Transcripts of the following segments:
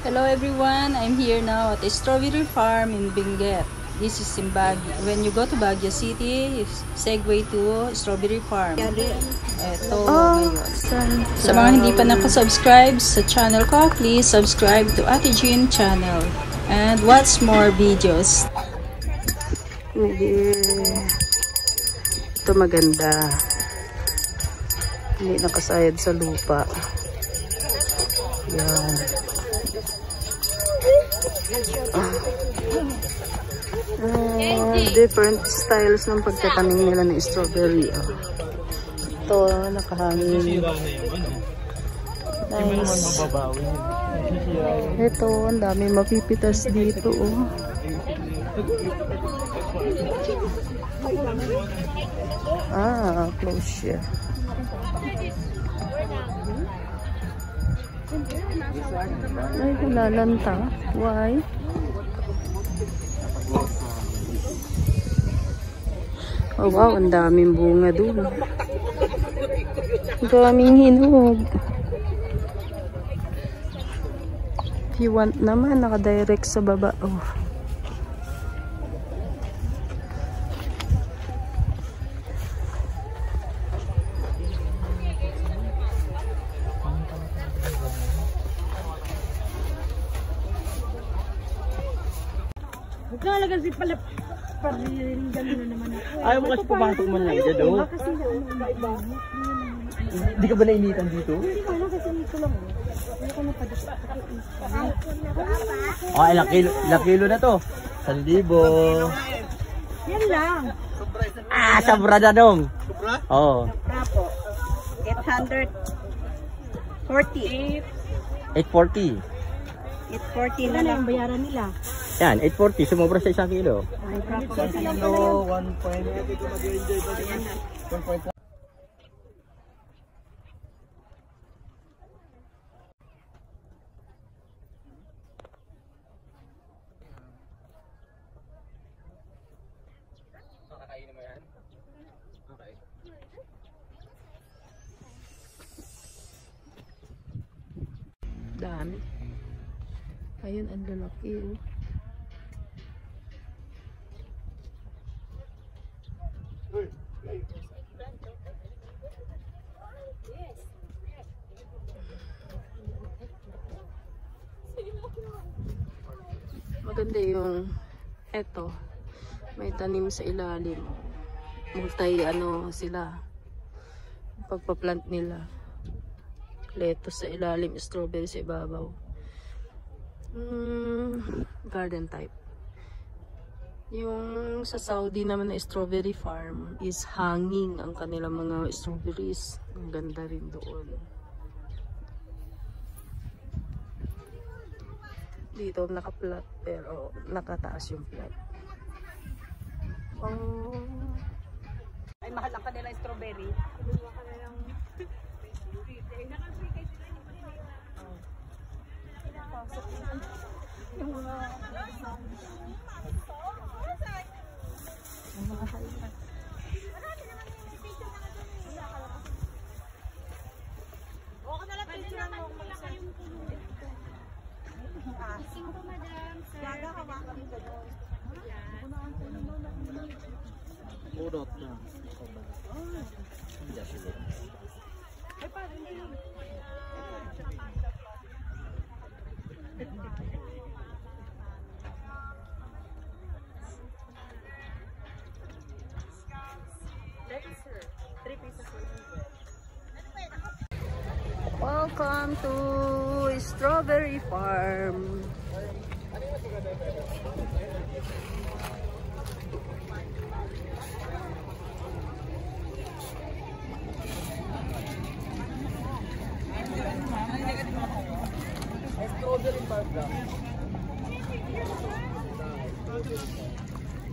Hello everyone, I'm here now at a strawberry farm in Benguet. This is in Baguio. When you go to Baguio City, segue to strawberry farm. Ito ngayon. Sa mga hindi pa nakasubscribe sa channel ko, please subscribe to Ate Jean channel and watch more videos. Ito maganda. Hindi nakasayad sa lupa. Yan. Different styles ng pagtatanim nila ng strawberry. Ito, nakahangin. Nice. Ito, ang dami mapipitas dito. Close siya. Ay, lalanta. Why? Oh wow, ang daming bunga doon. Ang daming hinog. If you want naman, nakadirect sa baba. Oh. Nagkalagal si pala pariringan na naman ako. Ayaw mo kasi pumasok man lang dyan, oh. Hindi ka ba nainitan dito? Hindi ko na kasi nito lang. Hindi ko na padasa. Oh, ilang kilo na to? 1,000. Yan lang. Sobra na dong. Sobra? Oo. Sobra po. 840. 840. 840 na lang bayaran nila. Yan, 840. Sumobra sa 1 kilo. 1 kilo, 1.1. Dami. Ayun, ang lalaki. Maganda yung eto. May tanim sa ilalim. Sila. Pagpa-plant nila. Lettuce sa ilalim, strawberry sa ibabaw. Garden type. Yung sa Saudi naman na strawberry farm is hanging ang kanilang mga strawberries. Ang ganda rin doon. Dito naka-flat pero nakataas yung flat. Ay, mahal ang kanila strawberry. Udot na. Welcome to Strawberry Farm.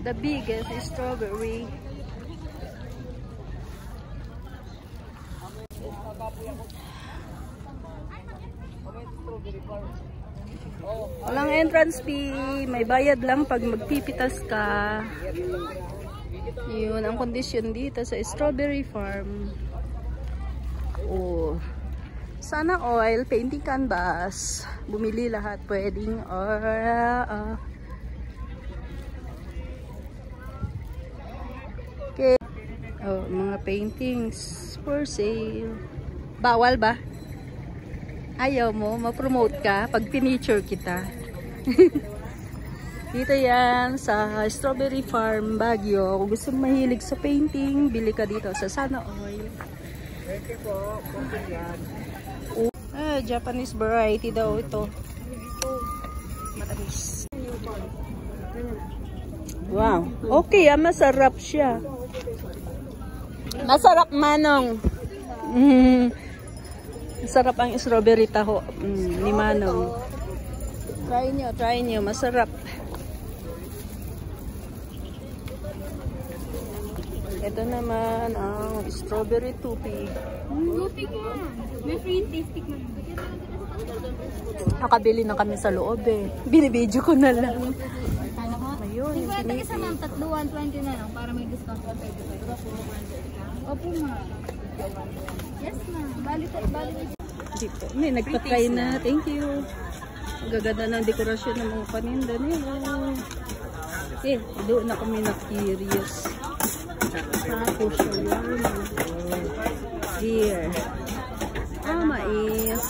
The biggest strawberry. Walang entrance fee, may bayad lang pag magpipitas ka. Yun ang kondisyon dito sa strawberry farm. Sana oil, painting canvas. Bumili lahat, pwedeng or okay. Oh, mga paintings for sale. Bawal ba? Ayaw mo, ma-promote ka pag pinicture kita. Dito yan sa Strawberry Farm, Baguio. Kung gusto mo mahilig sa painting, bili ka dito sa Sana Oil. Thank you po. Japanese variety daw ito. Matamis. Wow. Okay, masarap siya. Masarap, Manong. Masarap ang strawberry taho ni Manong. Try nyo. Masarap. Ito naman ang strawberry tupig. Tupig nga. May free tasting na. Nakabili na kami sa loob eh. Binibidyo ko na lang. Ayun, Yung pwede isa ma'am, 120 na lang para may discount pa pwede. Opo ma'am. Yes ma'am. Balik. Dito. May nagpa-try na. Thank you. Ang gaganda ng dekorasyon ng mga paninda nila. Doon na kami na-curious. Tapos yun. Here. Mais.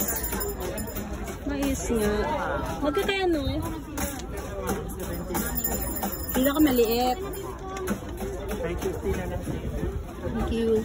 Mais nga. Magkakano? Pila ka maliit. Thank you. Thank you.